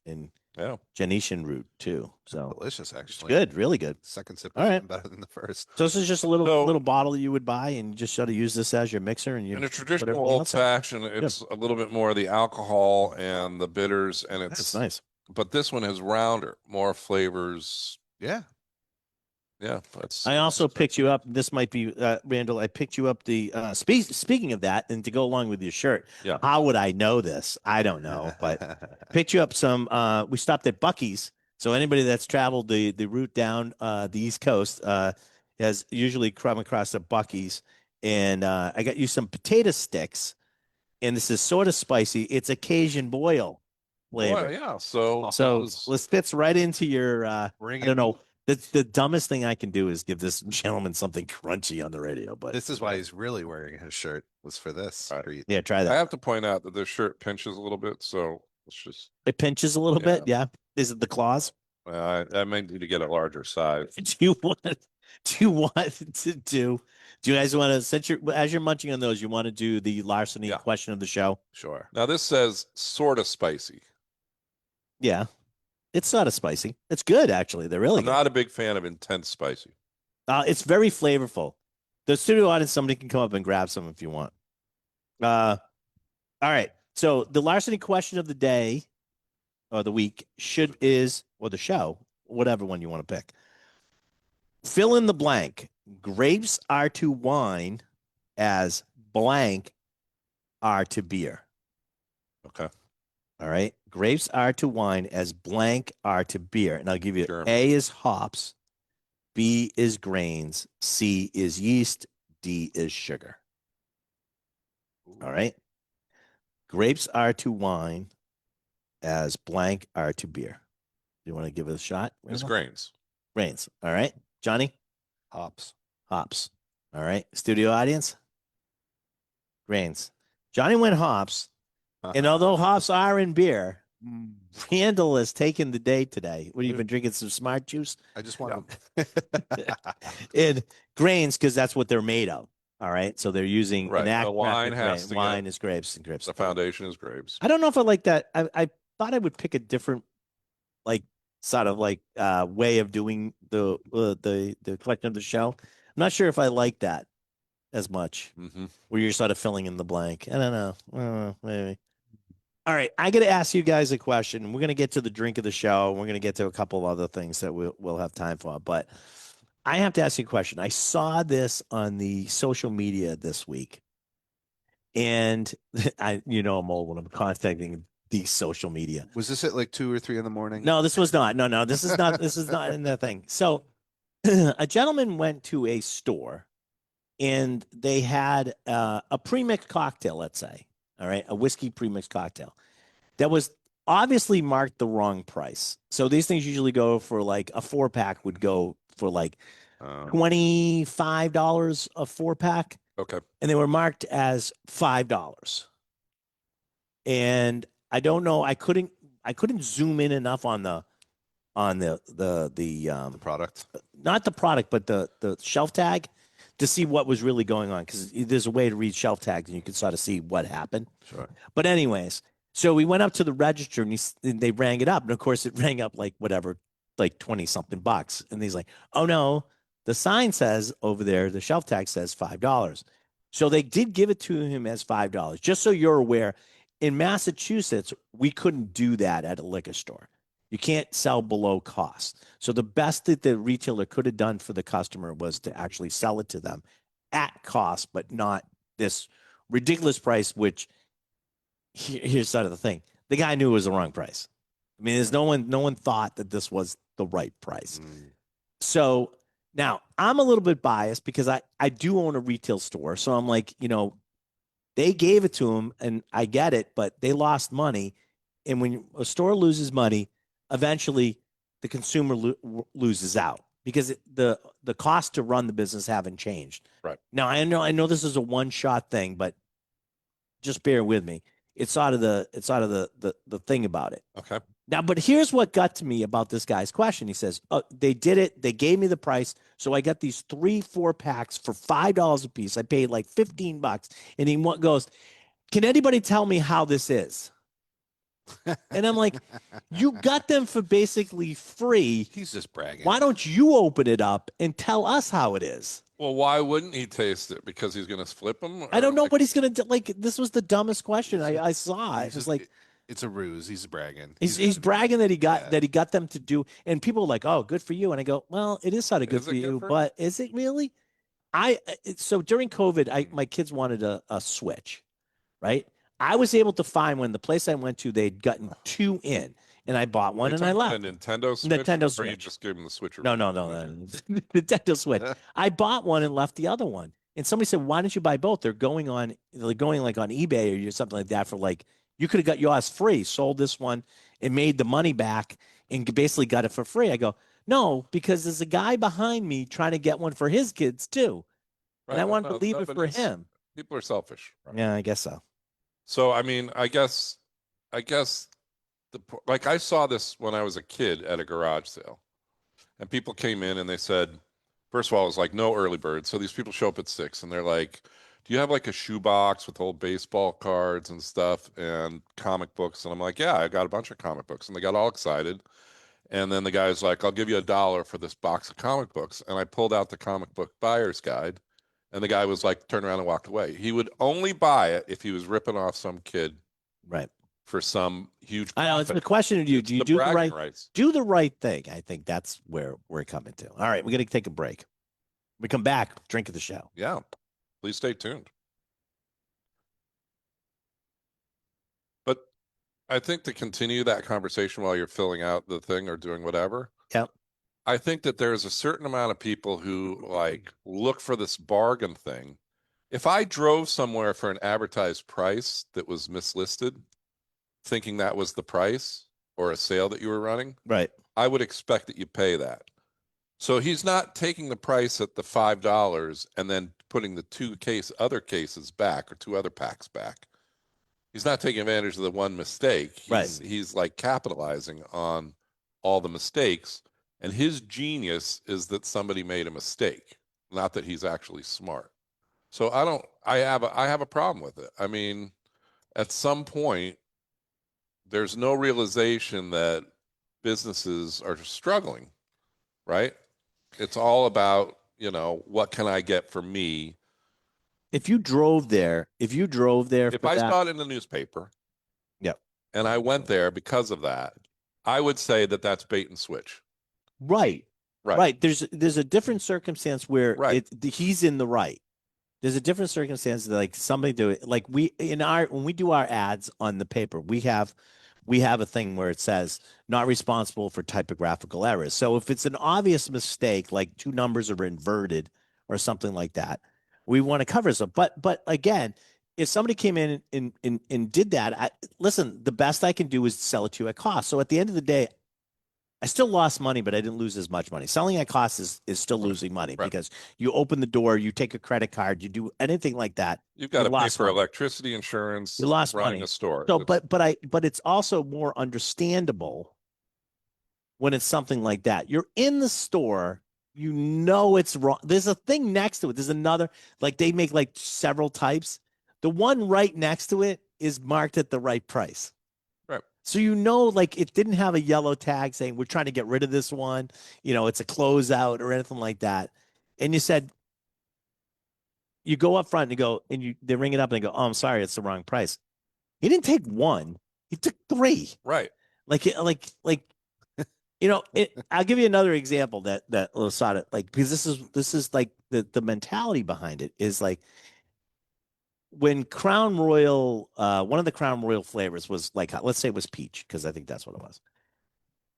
Yeah. Genetian root too. So Delicious, it's actually. good, really good. Second sip All is right. even better than the first. So this is just a little So- bottle that you would buy and you just sort of use this as your mixer and you In a put traditional everything old else in. fashioned, it's a little bit more of the alcohol and the bitters, and That's it's nice. but this one is rounder, more flavors. Yeah. Yeah, that's. I also picked you up. This might be Randall. I picked you up the speaking of that, and to go along with your shirt. Yeah. How would I know this? I don't know, but picked you up some. We stopped at Bucky's. So anybody that's traveled the route down the East Coast has usually come across a Bucky's, and I got you some potato sticks, and this is sort of spicy. It's a Cajun boil flavor. Well, yeah. So So this- this fits right into your. Bring I don't it. know. The dumbest thing I can do is give this gentleman something crunchy on the radio, but This is why he's really wearing his shirt, was for this Right. treat. yeah, try I that. have to point out that this shirt pinches a little bit, so let's just. It pinches a little bit. Yeah. Is it the claws? I may need to get a larger size. Do you want to do you guys want to, since as you're munching on those, you want to do the larceny Yeah. question of the show? Sure. Now this says sort of spicy. Yeah. It's sort of spicy. It's good actually. They're really I'm good. not a big fan of intense spicy. It's very flavorful. The studio audience, somebody can come up and grab some if you want. All right. So the larceny question of the day or the week or the show, whatever one you want to pick. Fill in the blank. Grapes are to wine as blank are to beer. Okay. All right. Grapes are to wine as blank are to beer. And I'll give you Sure. A is hops, B is grains, C is yeast, D is sugar. All right. Grapes are to wine as blank are to beer. Do you want to give it a shot? It's Randall? grains. Grains. All right. Johnny? Hops. Hops. All right. Studio audience? Grains. Johnny went hops. And although hops are in beer, Randall has taken the day today. What have you been drinking? Some smart juice? I just want And grains, because that's what they're made of. All right. So they're using Right. an The act wine has to get- wine is grapes and grapes. The foundation is grapes. I don't know if I like that. I thought I would pick a different, like, sort of like way of doing the collection of the show. I'm not sure if I like that as much, Mm-hmm. where you're sort of filling in the blank. I don't know. Maybe. All right, I got to ask you guys a question. We're going to get to the drink of the show. We're going to get to a couple of other things that we'll have time for. But I have to ask you a question. I saw this on the social media this week, and I'm old when I'm contacting the social media. Was this at like 2 or 3 in the morning? No, this was not. No, this is not. This is not in the thing. So, a gentleman went to a store, and they had a premixed cocktail. Let's say, all right, a whiskey premixed cocktail, that was obviously marked the wrong price. So these things usually go for like a 4-pack would go for like $25 a 4-pack, Okay. and they were marked as $5. And I don't know, I couldn't zoom in enough on the The product. not the product, but the shelf tag to see what was really going on, because there's a way to read shelf tags and you can sort of see what happened. Sure. But anyways, so we went up to the register and they rang it up, and of course it rang up like whatever, like 20 something bucks, and he's like, "Oh no, the sign says over there, the shelf tag says $5." So they did give it to him as $5. Just so you're aware, in Massachusetts we couldn't do that at a liquor store. You can't sell below cost. So the best that the retailer could have done for the customer was to actually sell it to them at cost, but not this ridiculous price, which here's sort of the thing. The guy knew it was the wrong price. I mean, there's no one thought that this was the right price. So now I'm a little bit biased because I do own a retail store. So I'm like, they gave it to him and I get it, but they lost money. And when a store loses money, eventually the consumer loses out because the cost to run the business haven't changed. Right. Now I know this is a one-shot thing, but just bear with me. It's out of the thing about it. Okay. Now, but here's what got to me about this guy's question. He says, "Oh, they did it. They gave me the price. So I got these 3-4 packs for $5 a piece. I paid like $15." And he goes, "Can anybody tell me how this is?" And I'm like, "You got them for basically free. He's just bragging. Why don't you open it up and tell us how it is?" Well, why wouldn't he taste it? Because he's going to flip them? I don't know what he's going to do. Like, this was the dumbest question I saw. He's It was just- like, it's a ruse. He's bragging. he's bragging that he got Yeah. them to do, and people are like, "Oh, good for you." And I go, "Well, it is sort of good Is for it good you, for- but is it really?" So during COVID, my kids wanted a Switch, right? I was able to find one. The place I went to, they'd gotten 2 in, and I bought one Are you and I talking left. the Nintendo Switch? Nintendo Or you Switch. just gave him the Switch? No, Nintendo Switch. I bought one and left the other one. And somebody said, "Why don't you buy both? They're going like on eBay or something like that for like, you could have got yours free, sold this one and made the money back and basically got it for free." I go, "No, because there's a guy behind me trying to get one for his kids too. And I wanted to leave it for him." People are selfish. Right? Yeah, I guess so. So, I mean, I guess like I saw this when I was a kid at a garage sale, and people came in and they said, first of all, it was like no early bird. So these people show up at 6 and they're like, "Do you have like a shoebox with old baseball cards and stuff and comic books?" And I'm like, "Yeah, I got a bunch of comic books." And they got all excited. And then the guy's like, "I'll give you $1 for this box of comic books." And I pulled out the comic book buyer's guide. And the guy was like, turned around and walked away. He would only buy it if he was ripping off some kid Right. for some huge. I know it's the profit. question of you. It's Do you the do the bragging right rights. do the right thing? I think that's where we're coming to. All right, we're gonna take a break. We come back, drink of the show. Yeah. Please stay tuned. But I think to continue that conversation while you're filling out the thing or doing whatever. Yep. I think that there's a certain amount of people who like look for this bargain thing. If I drove somewhere for an advertised price that was mislisted, thinking that was the price or a sale that you were running, Right. I would expect that you pay that. So he's not taking the price at the $5 and then putting the 2 other cases back or 2 other packs back. He's not taking advantage of the one mistake. He's like capitalizing on all the mistakes. And his genius is that somebody made a mistake, not that he's actually smart. So I have a problem with it. I mean, at some point, there's no realization that businesses are struggling, right? It's all about, what can I get for me? If you drove there, If for I that, saw it in the newspaper, Yep. and I went there because of that, I would say that that's bait and switch. right. Right. There's a different circumstance where Right. he's in the right. There's a different circumstance that, like, somebody do it. Like when we do our ads on the paper, we have a thing where it says not responsible for typographical errors. So if it's an obvious mistake, like 2 numbers are inverted or something like that, we want to cover some. But again, if somebody came in and did that, listen, the best I can do is sell it to you at cost. So at the end of the day, I still lost money, but I didn't lose as much money. Selling at cost is still losing money right. because you open the door, you take a credit card, you do anything like that. You've got to pay lost for money. electricity insurance, You lost running money. a store. So, It's- but it's also more understandable when it's something like that. You're in the store, you know it's wrong. There's a thing next to it. There's another, like they make like several types. The one right next to it is marked at the right price. Right. So you know, like it didn't have a yellow tag saying we're trying to get rid of this one, you know, it's a closeout or anything like that. And you said, you go up front and you go, and they ring it up and they go, oh, I'm sorry, it's the wrong price. He didn't take one, he took three. right. Like, you know, I'll give you another example that Losada, like, because this is like the mentality behind it is like when Crown Royal, one of the Crown Royal flavors was like, let's say it was peach, because I think that's what it was.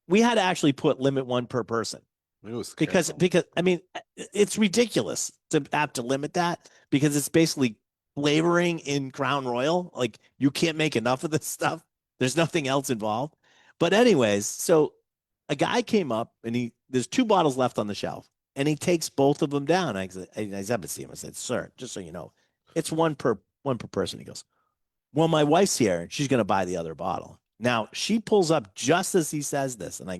We had to actually put limit one per person It was because I mean, it's ridiculous to have to limit that because it's basically flavoring in Crown Royal. Like you can't make enough of this stuff. There's nothing else involved. But anyways, so a guy came up and there's 2 bottles left on the shelf and he takes both of them down. I said to see him. I said, sir, just so you know, it's one per person. He goes, well, my wife's here and she's going to buy the other bottle. Now she pulls up just as he says this. And I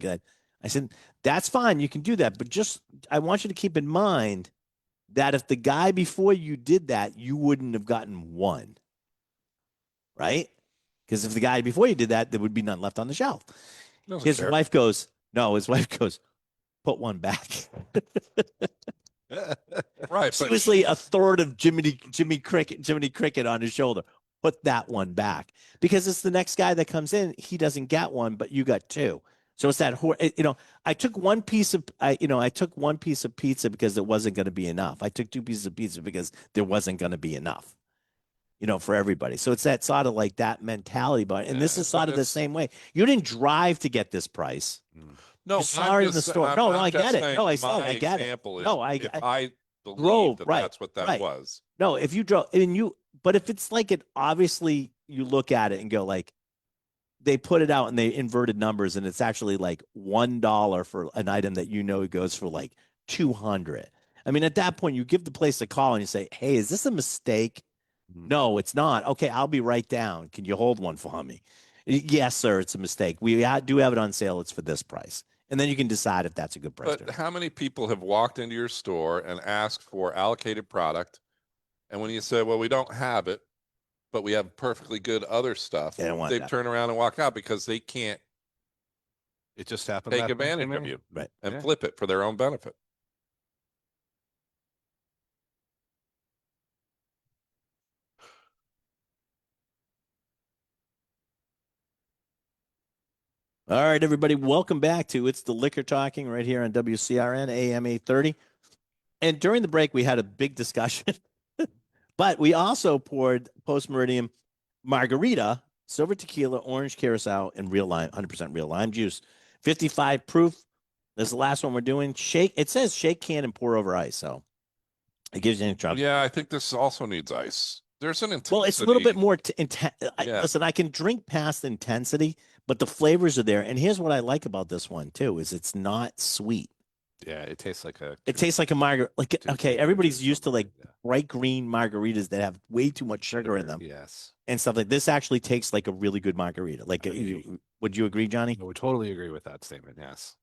said, that's fine. You can do that. But I want you to keep in mind that if the guy before you did that, you wouldn't have gotten one. Right? Because if the guy before you did that, there would be none left on the shelf. Doesn't His care. wife goes, put one back. Right. But Seriously, a third of Jiminy Cricket on his shoulder. Put that one back because it's the next guy that comes in. He doesn't get one, but you got 2. So it's that, you know, I took one piece of pizza because it wasn't going to be enough. I took 2 pieces of pizza because there wasn't going to be enough, you know, for everybody. So it's that sort of like that mentality, but and this Yeah, is sort but of the it's- same way. You didn't drive to get this price. no, you saw it in the store. No, I get it. No, I said, I get it. Example is No, if I believe drove, that right, that's what that right. was. No, if you drove and but if it's like it, obviously you look at it and go like, they put it out and they inverted numbers and it's actually like $1 for an item that you know it goes for like 200. I mean, at that point, you give the place a call and you say, hey, is this a mistake? No, it's not. Okay, I'll be right down. Can you hold one for me? Yes, sir, it's a mistake. We do have it on sale. It's for this price. And then you can decide if that's a good price. But how many people have walked into your store and asked for allocated product? And when you say, well, we don't have it, but we have perfectly good other stuff, They don't want they've that. turned around and walk out because they can't It just happened. take that way, advantage of maybe? you Right. and Yeah. flip it for their own benefit. All right, everybody, welcome back to It's the Liquor Talking right here on WCRN AM 830. And during the break, we had a big discussion, but we also poured Post Meridian Margarita, silver tequila, orange curacao, and real lime, 100% real lime juice, 55 proof. This is the last one we're doing. Shake. It says shake, can, and pour over ice. So it gives you any trouble. Yeah, I think this also needs ice. There's an intensity. Well, it's a little bit more intense. Yeah. Listen, I can drink past intensity, but the flavors are there. And here's what I like about this one too: is it's not sweet. Yeah, it tastes like a. It tastes like a margarita. Like okay, everybody's used to like Yeah. bright green margaritas that have way too much sugar in them Yes. and stuff like this. Actually tastes like a really good margarita. Like, would you agree, Johnny? I would totally agree with that statement. Yes.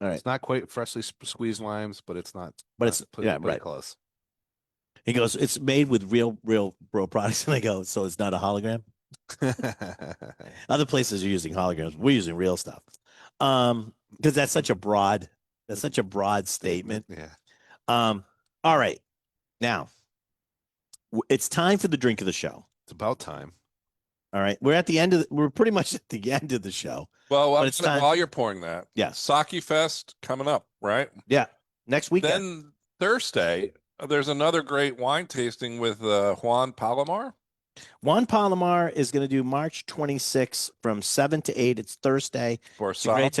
All right. It's not quite freshly squeezed limes, but it's not. But not it's- put- yeah, put right. Close. He goes, it's made with real bro products. And I go, so it's not a hologram. Other places are using holograms. We're using real stuff. Because that's such a broad statement. Yeah. All right. Now it's time for the drink of the show. It's about time. All right. We're pretty much at the end of the show. Well, but it's time- while you're pouring that, Yes. Sake Fest coming up, right? Yeah. Next weekend. Then Thursday, there's another great wine tasting with Juan Palomar. Juan Palomar is going to do March 26th from 7 to 8. It's Thursday. It's a great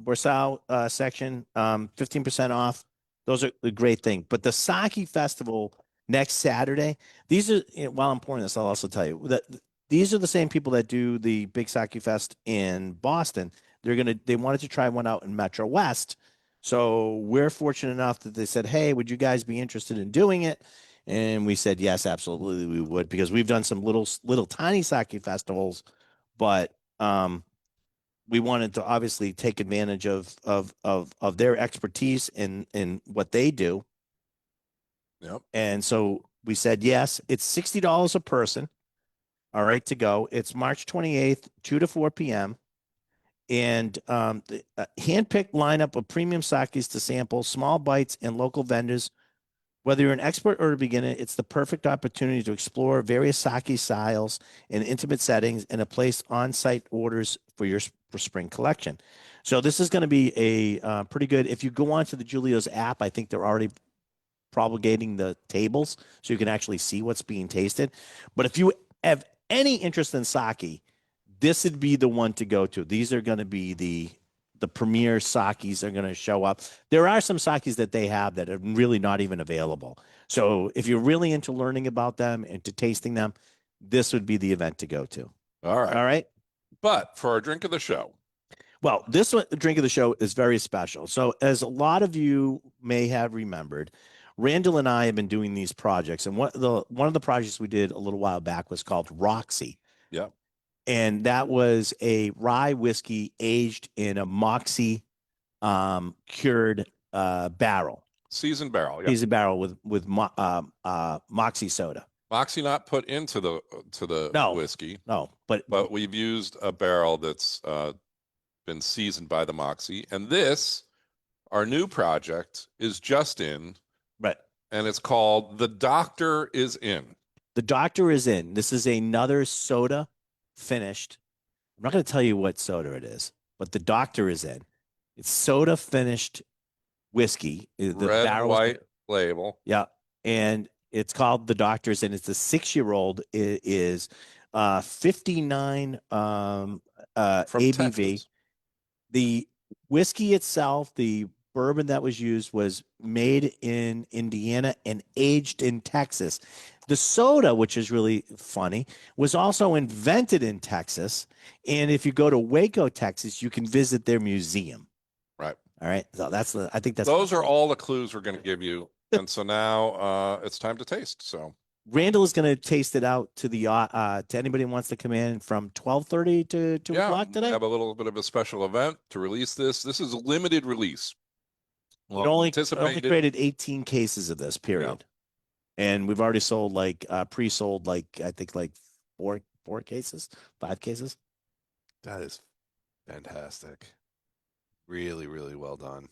Borsal section, 15% off. Those are a great thing. But the Sake Festival next Saturday. These are, while I'm pouring this, I'll also tell you that these are the same people that do the Big Sake Fest in Boston. They wanted to try one out in Metro West. So we're fortunate enough that they said, hey, would you guys be interested in doing it? And we said, yes, absolutely, we would, because we've done some little tiny sake festivals, but we wanted to obviously take advantage of their expertise in what they do. Yep. And so we said, yes, it's $60 a person. All right, to go. It's March 28th, 2 to 4 p.m. And the handpicked lineup of premium sakes to sample, small bites, and local vendors. Whether you're an expert or a beginner, it's the perfect opportunity to explore various sake styles in intimate settings and to place on-site orders for your spring collection. So this is going to be a pretty good. If you go onto the Julio's app, I think they're already propagating the tables so you can actually see what's being tasted. But if you have any interest in sake, this would be the one to go to. These are going to be the premier sakes are going to show up. There are some sakes that they have that are really not even available. So if you're really into learning about them and to tasting them, this would be the event to go to. All right. All right. But for our drink of the show, Well, this one, drink of the show is very special. So as a lot of you may have remembered, Randall and I have been doing these projects, and one of the projects we did a little while back was called Roxy. Yep. And that was a rye whiskey aged in a Moxie cured barrel. seasoned barrel. Yep. Seasoned barrel with Moxie soda. Moxie not put into the No. whiskey, No, but we've used a barrel that's been seasoned by the Moxie. And this, our new project, is just in, right. and it's called The Doctor is In. The Doctor is In. This is another soda finished. I'm not going to tell you what soda it is, but The Doctor is In. It's soda finished whiskey. The Red, barrel's- white label. Yeah. And it's called The Doctor's, and it's a 6-year-old. It is 59 From ABV. Texas. The whiskey itself, the bourbon that was used, was made in Indiana and aged in Texas. The soda, which is really funny, was also invented in Texas. And if you go to Waco, Texas, you can visit their museum. Right. All right. So I think that's Those are all the clues we're going to give you. And so now it's time to taste. So Randall is going to taste it out to to anybody who wants to come in from 12:30 to 2 o'clock we today. have a little bit of a special event to release this. This is a limited release. We only anticipated- created 18 cases of this, period. And we've already sold pre-sold I think four cases, 5 cases. That is fantastic. Really, really well done.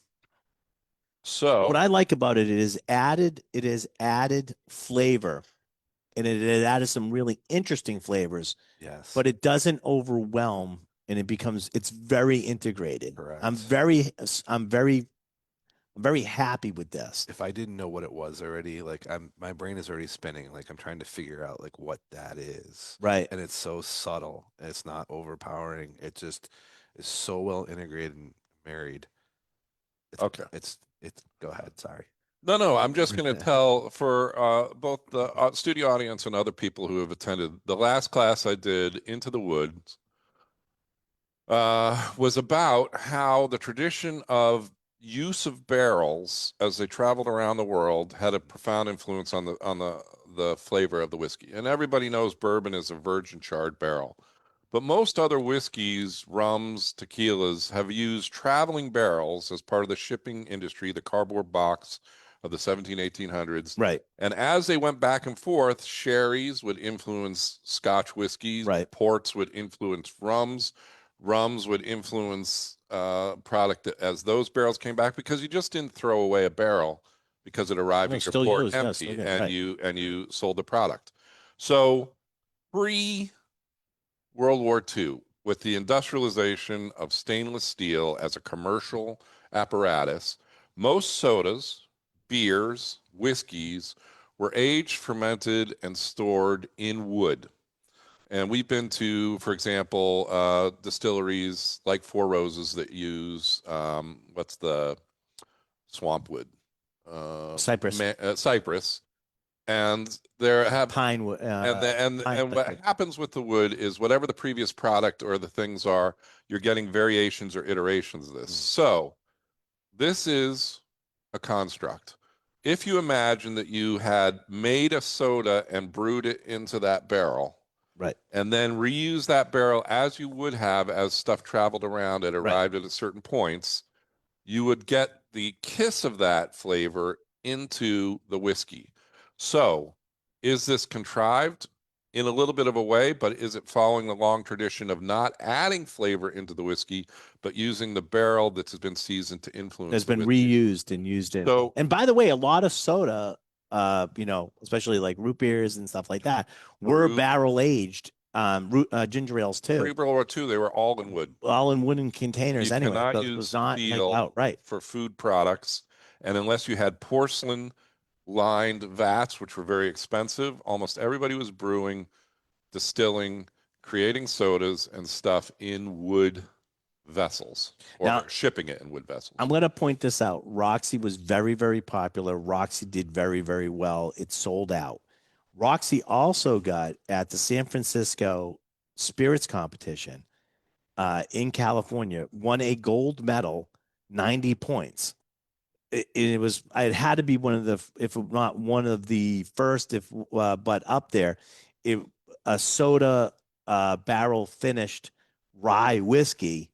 So What I like about it is it is added flavor, and it added some really interesting flavors, Yes. but it doesn't overwhelm, and it's very integrated. Correct. I'm very happy with this. If I didn't know what it was already, my brain is already spinning. Like I'm trying to figure out what that is. Right. And it's so subtle. It's not overpowering. It just is so well integrated and married. Okay. It's go ahead. Sorry. No, I'm just going to tell for both the studio audience and other people who have attended, the last class I did, Into the Woods, was about how the tradition of use of barrels as they traveled around the world had a profound influence on the flavor of the whiskey. And everybody knows bourbon is a virgin charred barrel. But most other whiskeys, rums, tequilas have used traveling barrels as part of the shipping industry, the cardboard box of the 1800s. Right. And as they went back and forth, sherries would influence Scotch whiskeys, Right. ports would influence rums would influence product as those barrels came back, because you just didn't throw away a barrel because it arrived No, at your still port used, yeah, empty, still good, and right. you sold the product. So World War II, with the industrialization of stainless steel as a commercial apparatus, most sodas, beers, whiskeys were aged, fermented, and stored in wood. And we've been to, for example, distilleries like Four Roses that use, what's the swamp wood? Cypress. Cypress. And there have Pine wood. and what happens with the wood is whatever the previous product or the things are, you're getting variations or iterations of this. So this is a construct. If you imagine that you had made a soda and brewed it into that barrel, Right. and then reuse that barrel as you would have as stuff traveled around and Right. arrived at certain points, you would get the kiss of that flavor into the whiskey. So is this contrived? In a little bit of a way, but is it following the long tradition of not adding flavor into the whiskey, but using the barrel that has been seasoned to influence? Has the been whiskey? reused and used in. So, And by the way, a lot of soda, you know, especially like root beers and stuff like that, were Root- barrel aged. Ginger ales too, pre-World War II, they were all in wood. all in wooden containers. You Anyway, cannot so it use was not like steel out right. for food products, and unless you had porcelain lined vats, which were very expensive, almost everybody was brewing, distilling, creating sodas and stuff in wood vessels, or Now- shipping it in wood vessels. I'm going to point this out. Roxy was very, very popular. Roxy did very, very well. It sold out. Roxy also got at the San Francisco Spirits Competition in California, won a gold medal, 90 points. It was, it had to be one of the, if not one of the first, if but up there, a soda barrel finished rye whiskey.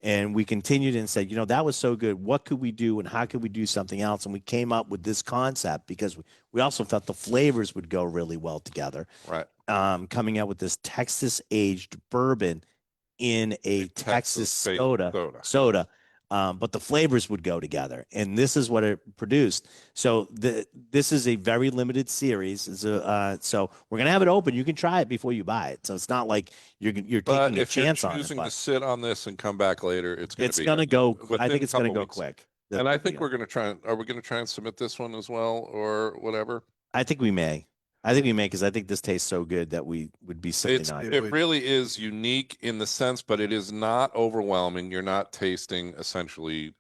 And we continued and said, you know, that was so good. What could we do and how could we do something else? And we came up with this concept because we also thought the flavors would go really well together. Right. Coming out with this Texas aged bourbon in a Texas Texas-based soda. But the flavors would go together, and this is what it produced. So this is a very limited series. So we're gonna have it open. You can try it before you buy it. So it's not like you're But taking a if you're chance on it. choosing to But sit on this and come back later, it's going to be gonna go. I within think a it's gonna couple go weeks. quick. And I think we're going to try. Are we going to try and submit this one as well, or whatever? I think we may. I think we may because I think this tastes so good that we would be silly not. it It would- really is unique in the sense, but it is not overwhelming. You're not tasting essentially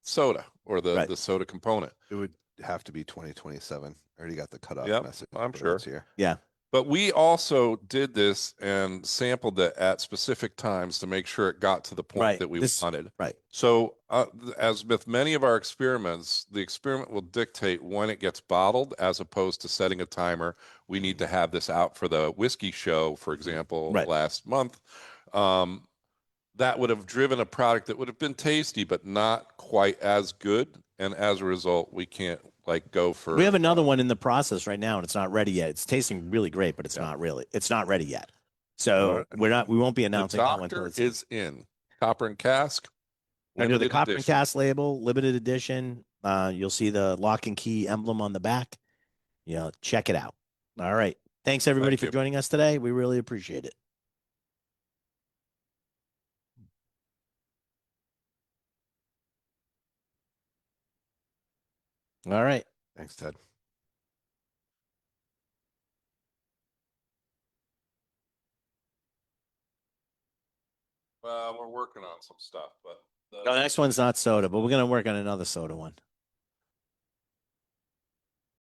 soda or Right. the soda component. It would have to be 2027. I already got the cutoff Yep, message. I'm for sure. this year. Yeah. But we also did this and sampled it at specific times to make sure it got to the point Right. that we This- wanted. right. So, as with many of our experiments, the experiment will dictate when it gets bottled, as opposed to setting a timer. We need to have this out for the whiskey show, for example, Right. last month. That would have driven a product that would have been tasty, but not quite as good. And as a result, we can't like go for. We have another one in the process right now, and it's not ready yet. It's tasting really great, but it's Yeah. not really. It's not ready yet. So Uh, we won't be The announcing that one doctor until it's is in copper and cask. under the limited copper and edition. cast label, limited edition. You'll see the lock and key emblem on the back. You know, check it out. All right. Thanks everybody Thank for you. joining us today. We really appreciate it. All right. Thanks, Ted. Well, we're working on some stuff, but No, the next one's not soda, but we're gonna work on another soda one.